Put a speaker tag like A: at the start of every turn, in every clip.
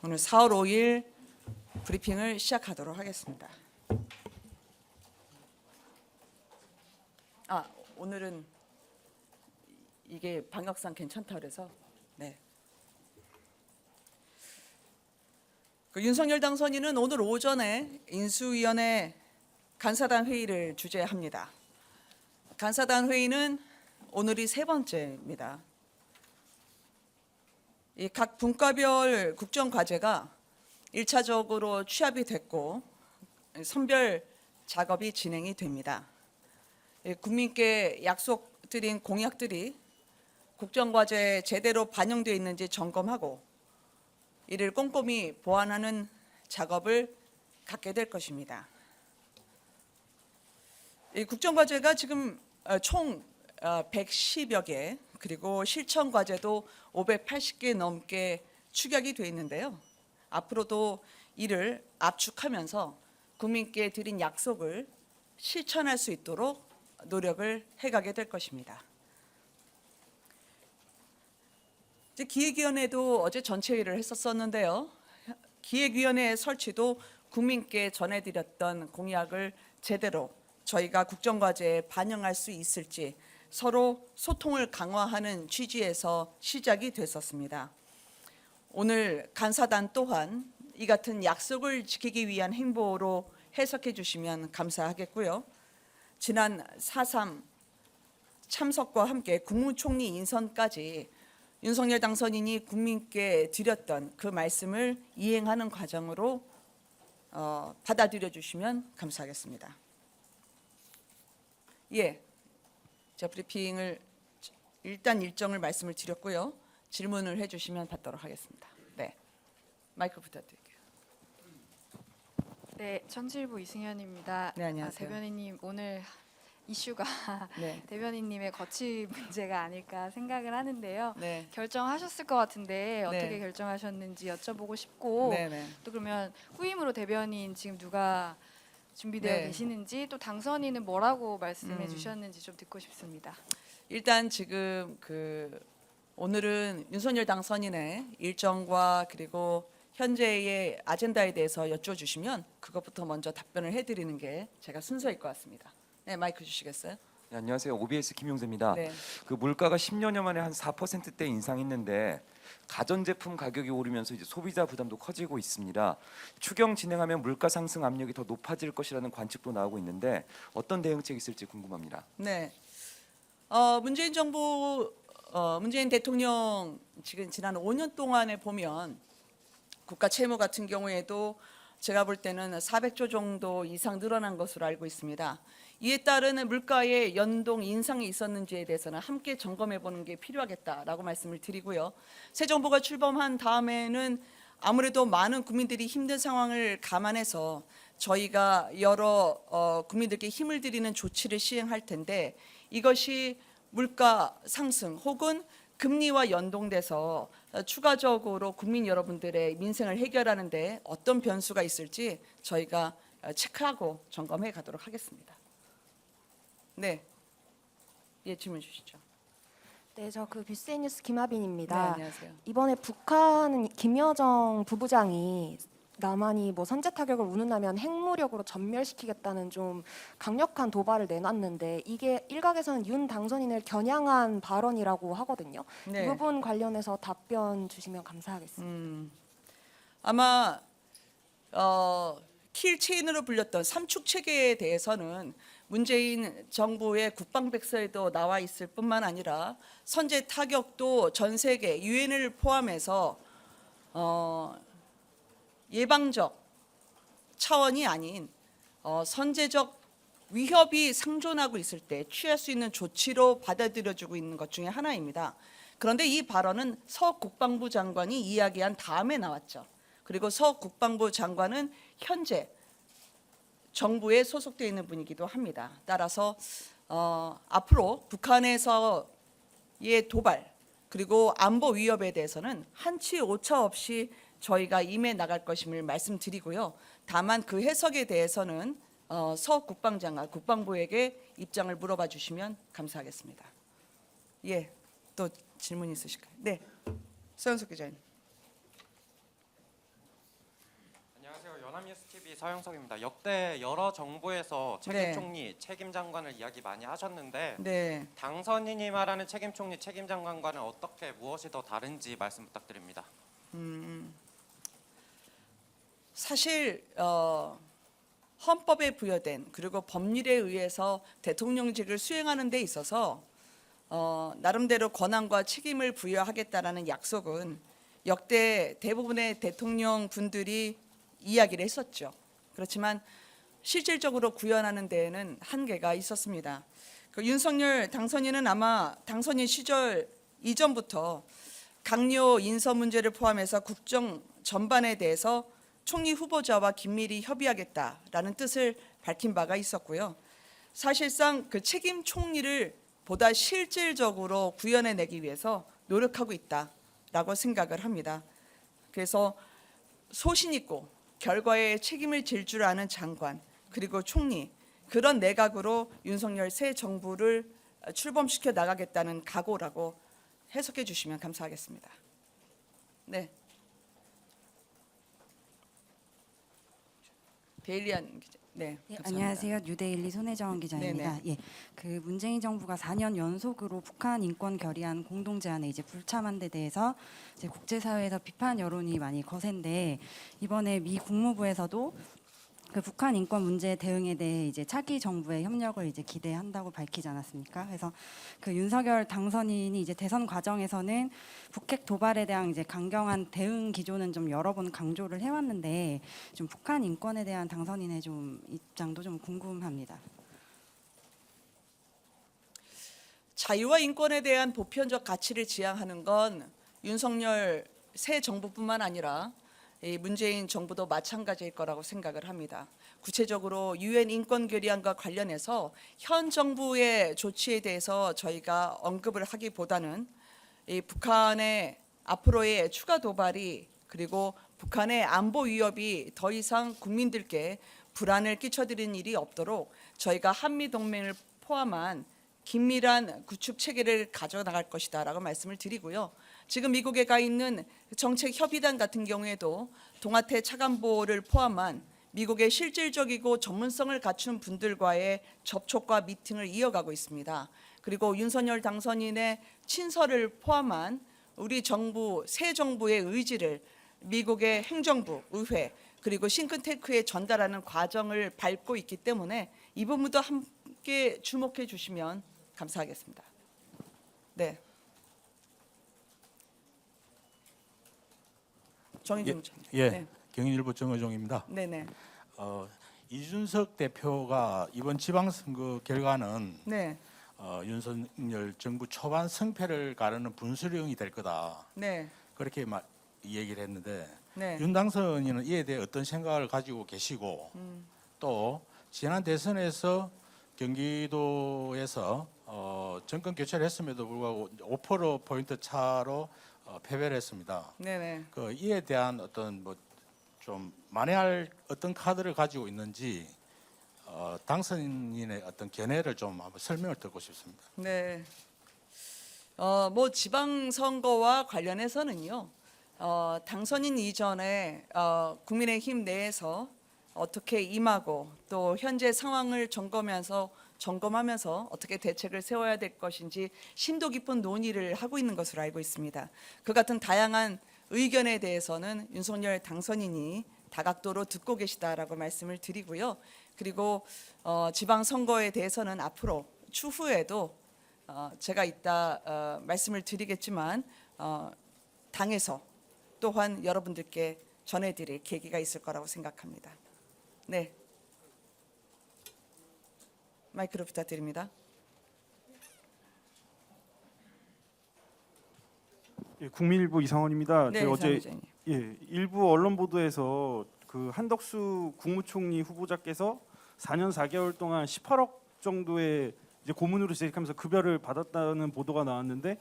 A: 오늘 4월 5일 브리핑을 시작하도록 하겠습니다. 오늘은 이게 방역상 괜찮다 그래서 윤석열 당선인은 오늘 오전에 인수위원회 간사단 회의를 주재합니다. 간사단 회의는 오늘이 세 번째입니다. 이 각 분과별 국정과제가 1차적으로 취합이 됐고 선별 작업이 진행이 됩니다. 국민께 약속드린 공약들이 국정과제에 제대로 반영되어 있는지 점검하고 이를 꼼꼼히 보완하는 작업을 갖게 될 것입니다. 이 국정과제가 지금 총 110여 개 그리고 실천과제도 580개 넘게 축약이 되어 있는데요. 앞으로도 이를 압축하면서 국민께 드린 약속을 실천할 수 있도록 노력을 해가게 될 것입니다. 기획위원회도 어제 전체회의를 했었는데요. 기획위원회 설치도 국민께 전해드렸던 공약을 제대로 저희가 국정과제에 반영할 수 있을지 서로 소통을 강화하는 취지에서 시작이 됐었습니다. 오늘 간사단 또한 이 같은 약속을 지키기 위한 행보로 해석해 주시면 감사하겠고요. 지난 4.3 참석과 함께 국무총리 인선까지 윤석열 당선인이 국민께 드렸던 그 말씀을 이행하는 과정으로 받아들여 주시면 감사하겠습니다. 제가 브리핑을 일단 일정을 말씀을 드렸고요. 질문을 해주시면 받도록 하겠습니다. 마이크 부탁드릴게요.
B: 네, 천칠부 이승현입니다.
A: 네, 안녕하세요.
B: 대변인님, 오늘 이슈가
A: 네.
B: 대변인님의 거취 문제가 아닐까 생각을 하는데요.
A: 네.
B: 결정하셨을 것 같은데 어떻게
A: 네.
B: 결정하셨는지 여쭤보고 싶고
A: 네네.
B: 또 그러면 후임으로 대변인 지금 누가 준비되어
A: 네.
B: 계시는지 또 당선인은 뭐라고 말씀해 주셨는지 좀 듣고 싶습니다.
A: 일단 지금 오늘은 윤석열 당선인의 일정과 그리고 현재의 아젠다에 대해서 여쭤주시면 그것부터 먼저 답변을 해드리는 게 제가 순서일 것 같습니다. 네, 마이크 주시겠어요?
C: 네, 안녕하세요. OBS 김용재입니다.
A: 네.
C: 물가가 10년여 만에 한 4%대 인상했는데 가전제품 가격이 오르면서 이제 소비자 부담도 커지고 있습니다. 추경 진행하면 물가 상승 압력이 더 높아질 것이라는 관측도 나오고 있는데 어떤 대응책이 있을지 궁금합니다.
A: 네. 문재인 정부 문재인 대통령 지난 5년 동안에 보면 국가 채무 같은 경우에도 제가 볼 때는 400조 정도 이상 늘어난 것으로 알고 있습니다. 이에 따르는 물가의 연동 인상이 있었는지에 대해서는 함께 점검해 보는 게 필요하겠다라고 말씀을 드리고요. 새 정부가 출범한 다음에는 아무래도 많은 국민들이 힘든 상황을 감안해서 저희가 여러 국민들께 힘을 드리는 조치를 시행할 텐데 이것이 물가 상승 혹은 금리와 연동돼서 추가적으로 국민 여러분들의 민생을 해결하는 데 어떤 변수가 있을지 저희가 체크하고 점검해 가도록 하겠습니다. 네, 질문 주시죠.
D: 네, 저 뷰스의 뉴스 김하빈입니다.
A: 네, 안녕하세요.
D: 이번에 북한 김여정 부부장이 남한이 선제 타격을 운운하면 핵무력으로 전멸시키겠다는 좀 강력한 도발을 내놨는데 이게 일각에서는 윤 당선인을 겨냥한 발언이라고 하거든요.
A: 네.
D: 이 부분 관련해서 답변 주시면 감사하겠습니다.
A: 아마 킬 체인으로 불렸던 삼축 체계에 대해서는 문재인 정부의 국방백서에도 나와 있을 뿐만 아니라 선제 타격도 전 세계 유엔을 포함해서 예방적 차원이 아닌 선제적 위협이 상존하고 있을 때 취할 수 있는 조치로 받아들여지고 있는 것 중에 하나입니다. 그런데 이 발언은 서 국방부 장관이 이야기한 다음에 나왔죠. 그리고 서 국방부 장관은 현재 정부에 소속되어 있는 분이기도 합니다. 따라서 앞으로 북한에서의 도발 그리고 안보 위협에 대해서는 한치 오차 없이 저희가 임해 나갈 것임을 말씀드리고요. 다만 그 해석에 대해서는 서 국방장관, 국방부에게 입장을 물어봐 주시면 감사하겠습니다. 또 질문 있으실까요? 네, 서영석 기자님.
E: 연합뉴스 TV 서영석입니다. 역대 여러 정부에서 책임
A: 네.
E: 총리, 책임 장관을 이야기 많이 하셨는데
A: 네.
E: 당선인이 말하는 책임 총리, 책임 장관과는 어떻게 무엇이 더 다른지 말씀 부탁드립니다.
A: 사실 헌법에 부여된 그리고 법률에 의해서 대통령직을 수행하는 데 있어서 나름대로 권한과 책임을 부여하겠다라는 약속은 역대 대부분의 대통령 분들이 이야기를 했었죠. 그렇지만 실질적으로 구현하는 데에는 한계가 있었습니다. 그 윤석열 당선인은 아마 당선인 시절 이전부터 강요 인선 문제를 포함해서 국정 전반에 대해서 총리 후보자와 긴밀히 협의하겠다라는 뜻을 밝힌 바가 있었고요. 사실상 그 책임 총리를 보다 실질적으로 구현해내기 위해서 노력하고 있다라고 생각을 합니다. 그래서 소신 있고 결과에 책임을 질 줄 아는 장관 그리고 총리 그런 내각으로 윤석열 새 정부를 출범시켜 나가겠다는 각오라고 해석해 주시면 감사하겠습니다. 네. 데일리안 기자. 네.
F: 예,
A: 감사합니다.
F: 안녕하세요. 뉴데일리 손혜정 기자입니다. 예, 그 문재인 정부가 4년 연속으로 북한 인권 결의안 공동 제안에 이제 불참한 데 대해서 이제 국제사회에서 비판 여론이 많이 거센데 이번에 미 국무부에서도 그 북한 인권 문제 대응에 대해 이제 차기 정부의 협력을 이제 기대한다고 밝히지 않았습니까? 그래서 그 윤석열 당선인이 이제 대선 과정에서는 북핵 도발에 대한 이제 강경한 대응 기조는 좀 여러 번 강조를 해왔는데 좀 북한 인권에 대한 당선인의 좀 입장도 좀 궁금합니다.
A: 자유와 인권에 대한 보편적 가치를 지향하는 건 윤석열 새 정부뿐만 아니라 이 문재인 정부도 마찬가지일 거라고 생각을 합니다. 구체적으로 유엔 인권 결의안과 관련해서 현 정부의 조치에 대해서 저희가 언급을 하기보다는 이 북한의 앞으로의 추가 도발이 그리고 북한의 안보 위협이 더 이상 국민들께 불안을 끼쳐드리는 일이 없도록 저희가 한미 동맹을 포함한 긴밀한 구축 체계를 가져나갈 것이다라고 말씀을 드리고요. 지금 미국에 가 있는 정책 협의단 같은 경우에도 동아태 차관보를 포함한 미국의 실질적이고 전문성을 갖춘 분들과의 접촉과 미팅을 이어가고 있습니다. 그리고 윤석열 당선인의 친서를 포함한 우리 정부 새 정부의 의지를 미국의 행정부, 의회 그리고 싱크탱크에 전달하는 과정을 밟고 있기 때문에 이 부분도 함께 주목해 주시면 감사하겠습니다. 네. 정의준
G: 예,
A: 네.
G: 경인일보 정의종입니다.
A: 네네.
G: 이준석 대표가 이번 지방선거 결과는
A: 네.
G: 윤석열 정부 초반 승패를 가르는 분수령이 될 거다.
A: 네.
G: 그렇게 얘기를 했는데
A: 네.
G: 윤 당선인은 이에 대해 어떤 생각을 가지고 계시고 또 지난 대선에서 경기도에서 정권 교체를 했음에도 불구하고 5%포인트 차로 패배를 했습니다.
A: 네네.
G: 그 이에 대한 어떤 좀 만회할 어떤 카드를 가지고 있는지 당선인의 어떤 견해를 좀 한번 설명을 듣고 싶습니다.
A: 네. 뭐 지방선거와 관련해서는요. 당선인 이전에 국민의힘 내에서 어떻게 임하고 또 현재 상황을 점검하면서 어떻게 대책을 세워야 될 것인지 심도 깊은 논의를 하고 있는 것으로 알고 있습니다. 그 같은 다양한 의견에 대해서는 윤석열 당선인이 다각도로 듣고 계시다라고 말씀을 드리고요. 그리고 지방선거에 대해서는 앞으로 추후에도 제가 이따 말씀을 드리겠지만 당에서 또한 여러분들께 전해드릴 계기가 있을 거라고 생각합니다. 네. 마이크로 부탁드립니다.
H: 예, 국민일보 이상원입니다.
A: 네,
H: 제가 어제
A: 이상원 기자님.
H: 일부 언론 보도에서 그 한덕수 국무총리 후보자께서 4년 4개월 동안 18억 정도의 이제 고문으로 재직하면서 급여를 받았다는 보도가 나왔는데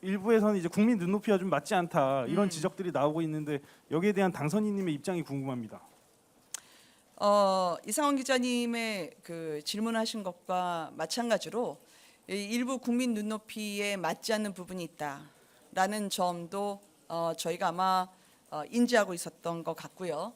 H: 일부에서는 이제 국민 눈높이와 좀 맞지 않다 이런 지적들이 나오고 있는데 여기에 대한 당선인님의 입장이 궁금합니다.
A: 이상원 기자님의 그 질문하신 것과 마찬가지로 일부 국민 눈높이에 맞지 않는 부분이 있다라는 점도 저희가 아마 인지하고 있었던 것 같고요.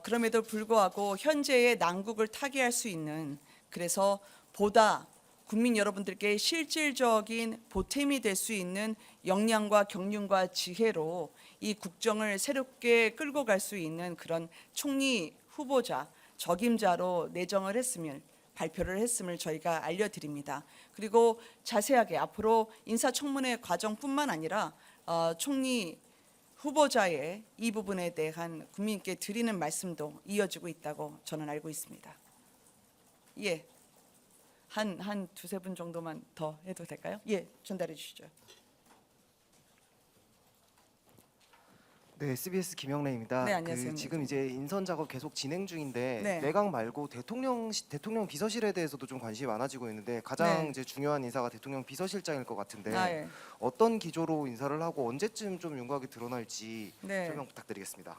A: 그럼에도 불구하고 현재의 난국을 타개할 수 있는, 그래서 보다 국민 여러분들께 실질적인 보탬이 될 수 있는 역량과 경륜과 지혜로 이 국정을 새롭게 끌고 갈 수 있는 그런 총리 후보자, 적임자로 내정을 했음을, 발표를 했음을 저희가 알려드립니다. 그리고 자세하게 앞으로 인사청문회 과정뿐만 아니라 총리 후보자의 이 부분에 대한 국민께 드리는 말씀도 이어지고 있다고 저는 알고 있습니다. 예, 한 두세 분 정도만 더 해도 될까요? 예, 전달해 주시죠.
I: 네, SBS 김영래입니다.
A: 네, 안녕하세요.
I: 지금 이제 인선 작업 계속 진행 중인데
A: 네.
I: 내각 말고 대통령 비서실에 대해서도 좀 관심이 많아지고 있는데 가장
A: 네.
I: 이제 중요한 인사가 대통령 비서실장일 것 같은데
A: 예.
I: 어떤 기조로 인사를 하고 언제쯤 좀 윤곽이 드러날지
A: 네.
I: 설명 부탁드리겠습니다.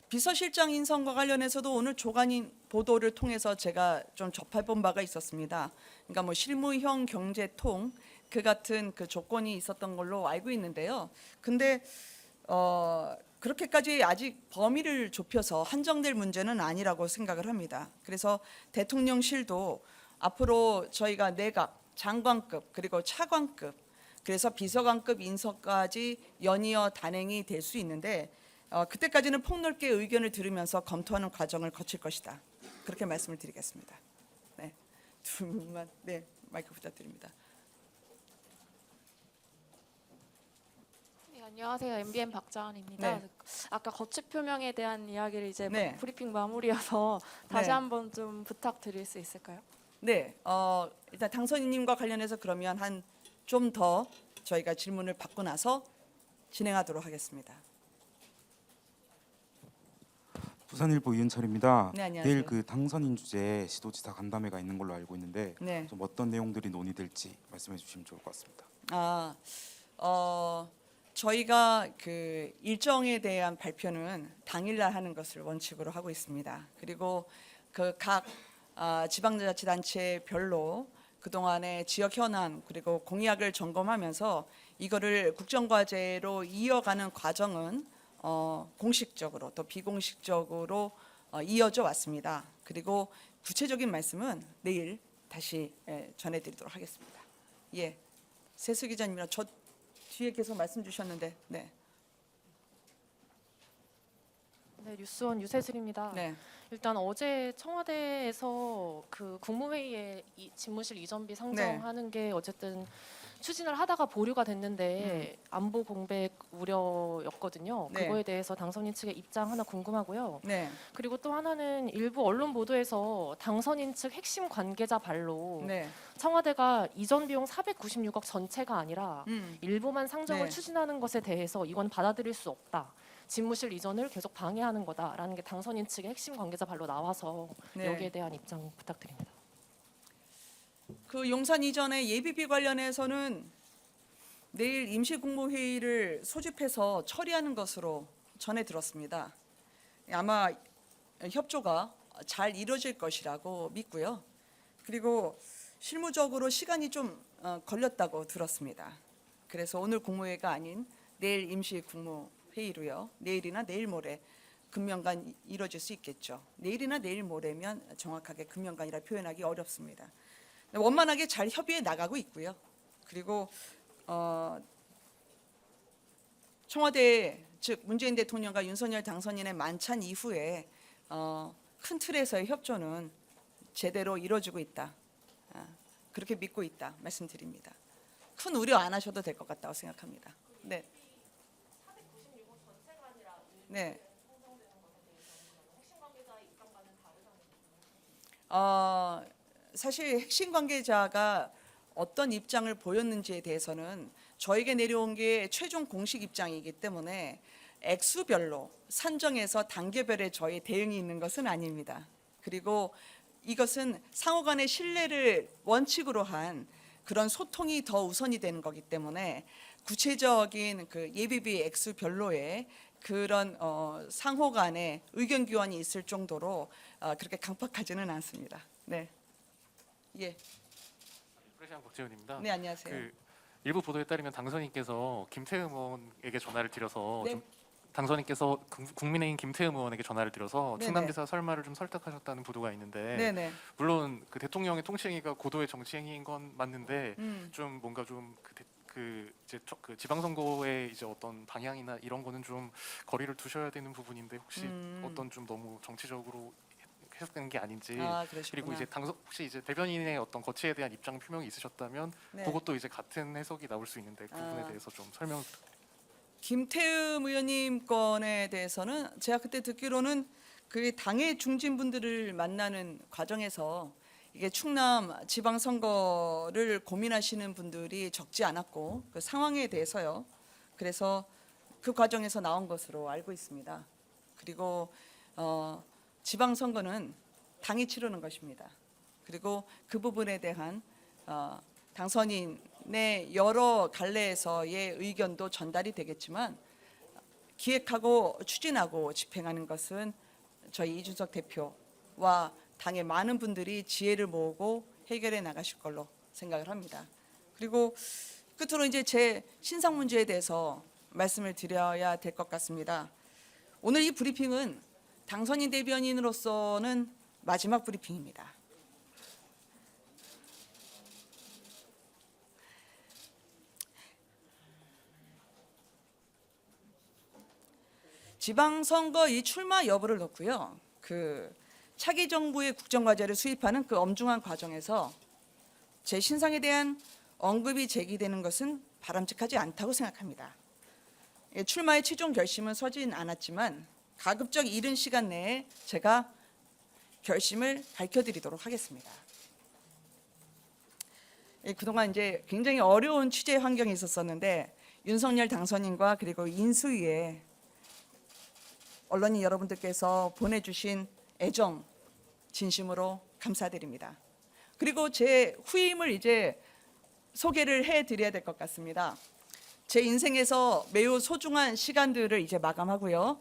A: 비서실장 인선과 관련해서도 오늘 조간인 보도를 통해서 제가 좀 접해본 바가 있었습니다. 그러니까 뭐 실무형 경제통 그 같은 그 조건이 있었던 걸로 알고 있는데요. 근데 그렇게까지 아직 범위를 좁혀서 한정될 문제는 아니라고 생각을 합니다. 그래서 대통령실도 앞으로 저희가 내각, 장관급 그리고 차관급, 그래서 비서관급 인선까지 연이어 단행이 될 수 있는데 그때까지는 폭넓게 의견을 들으면서 검토하는 과정을 거칠 것이다. 그렇게 말씀을 드리겠습니다. 네, 두 분만 마이크 부탁드립니다.
J: 네, 안녕하세요. MBN 박자은입니다.
A: 네.
J: 아까 거취 표명에 대한 이야기를 이제
A: 네.
J: 브리핑 마무리여서 다시
A: 네.
J: 한번 좀 부탁드릴 수 있을까요?
A: 네, 일단 당선인님과 관련해서 그러면 한 좀 더 저희가 질문을 받고 나서 진행하도록 하겠습니다.
K: 부산일보 이은철입니다.
A: 네, 안녕하세요.
K: 내일 그 당선인 주제 시도지사 간담회가 있는 걸로 알고 있는데
A: 네.
K: 좀 어떤 내용들이 논의될지 말씀해 주시면 좋을 것 같습니다.
A: 저희가 그 일정에 대한 발표는 당일날 하는 것을 원칙으로 하고 있습니다. 그리고 그 각 지방자치단체별로 그동안의 지역 현안 그리고 공약을 점검하면서 이거를 국정과제로 이어가는 과정은 공식적으로 또 비공식적으로 이어져 왔습니다. 그리고 구체적인 말씀은 내일 다시 전해드리도록 하겠습니다. 예, 세수 기자님이랑 저 뒤에 계속 말씀 주셨는데, 네,
J: 네, 뉴스원 유세슬입니다.
A: 네,
J: 일단 어제 청와대에서 그 국무회의에 집무실 이전비 상정하는 게 어쨌든 추진을 하다가 보류가 됐는데 안보 공백 우려였거든요.
A: 네.
J: 그거에 대해서 당선인 측의 입장 하나 궁금하고요.
A: 네,
J: 그리고 또 하나는 일부 언론 보도에서 당선인 측 핵심 관계자 발로
A: 네,
J: 청와대가 이전 비용 496억 전체가 아니라 일부만 상정을
A: 네.
J: 추진하는 것에 대해서 이건 받아들일 수 없다. 집무실 이전을 계속 방해하는 거다라는 게 당선인 측의 핵심 관계자 발로 나와서
A: 네.
J: 여기에 대한 입장 부탁드립니다.
A: 그 용산 이전의 예비비 관련해서는 내일 임시국무회의를 소집해서 처리하는 것으로 전해 들었습니다. 아마 협조가 잘 이루어질 것이라고 믿고요. 그리고 실무적으로 시간이 좀 걸렸다고 들었습니다. 그래서 오늘 국무회의가 아닌 내일 임시국무회의로요. 내일이나 내일 모레 금명간 이루어질 수 있겠죠. 내일이나 내일 모레면 정확하게 금명간이라 표현하기 어렵습니다. 원만하게 잘 협의해 나가고 있고요. 그리고 청와대 즉 문재인 대통령과 윤석열 당선인의 만찬 이후에 큰 틀에서의 협조는 제대로 이루어지고 있다. 그렇게 믿고 있다 말씀드립니다. 큰 우려 안 하셔도 될 것 같다고 생각합니다. 네. 네. 사실 핵심 관계자가 어떤 입장을 보였는지에 대해서는 저에게 내려온 게 최종 공식 입장이기 때문에 액수별로 산정해서 단계별의 저희 대응이 있는 것은 아닙니다. 그리고 이것은 상호 간의 신뢰를 원칙으로 한 그런 소통이 더 우선이 되는 거기 때문에 구체적인 그 예비비 액수별로의 그런 상호 간의 의견 교환이 있을 정도로 그렇게 강팍하지는 않습니다. 네. 예.
L: 프레시안 박재훈입니다.
A: 네, 안녕하세요.
L: 일부 보도에 따르면 당선인께서 김태흠 의원에게 전화를 드려서
A: 네.
L: 좀 당선인께서 국민의힘 김태흠 의원에게 전화를 드려서
A: 네네.
L: 충남지사 설마를 좀 설득하셨다는 보도가 있는데
A: 네네.
L: 물론 그 대통령의 통치행위가 고도의 정치행위인 건 맞는데
A: 음.
L: 좀 뭔가 좀 그 지방선거의 이제 어떤 방향이나 이런 거는 좀 거리를 두셔야 되는 부분인데 혹시 어떤 좀 너무 정치적으로 해석되는 게 아닌지
A: 그러시구나.
L: 그리고 이제 혹시 이제 대변인의 어떤 거치에 대한 입장 표명이 있으셨다면
A: 네.
L: 그것도 이제 같은 해석이 나올 수 있는데 그 부분에 대해서 좀 설명.
A: 김태흠 의원님 건에 대해서는 제가 그때 듣기로는 그 당의 중진분들을 만나는 과정에서 이게 충남 지방선거를 고민하시는 분들이 적지 않았고 그 상황에 대해서요. 그래서 그 과정에서 나온 것으로 알고 있습니다. 그리고 지방선거는 당이 치르는 것입니다. 그리고 그 부분에 대한 당선인의 여러 갈래에서의 의견도 전달이 되겠지만 기획하고 추진하고 집행하는 것은 저희 이준석 대표와 당의 많은 분들이 지혜를 모으고 해결해 나가실 걸로 생각을 합니다. 그리고 끝으로 이제 제 신상 문제에 대해서 말씀을 드려야 될 것 같습니다. 오늘 이 브리핑은 당선인 대변인으로서는 마지막 브리핑입니다. 지방선거 이 출마 여부를 놓고요. 그 차기 정부의 국정과제를 수립하는 그 엄중한 과정에서 제 신상에 대한 언급이 제기되는 것은 바람직하지 않다고 생각합니다. 출마의 최종 결심은 서진 않았지만 가급적 이른 시간 내에 제가 결심을 밝혀드리도록 하겠습니다. 그동안 이제 굉장히 어려운 취재 환경이 있었었는데 윤석열 당선인과 그리고 인수위에 언론인 여러분들께서 보내주신 애정 진심으로 감사드립니다. 그리고 제 후임을 이제 소개를 해드려야 될 것 같습니다. 제 인생에서 매우 소중한 시간들을 이제 마감하고요.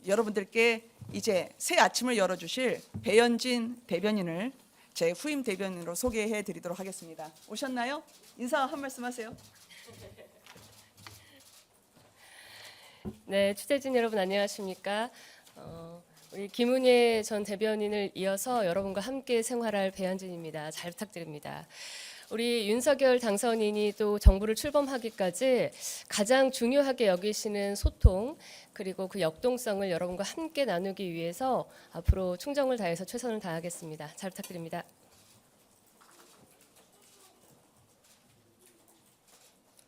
A: 여러분들께 이제 새 아침을 열어주실 배현진 대변인을 제 후임 대변인으로 소개해드리도록 하겠습니다. 오셨나요? 인사 한 말씀 하세요.
J: 네, 취재진 여러분 안녕하십니까? 우리 김은혜 전 대변인을 이어서 여러분과 함께 생활할 배현진입니다. 잘 부탁드립니다. 우리 윤석열 당선인이 또 정부를 출범하기까지 가장 중요하게 여기시는 소통 그리고 그 역동성을 여러분과 함께 나누기 위해서 앞으로 충정을 다해서 최선을 다하겠습니다. 잘 부탁드립니다.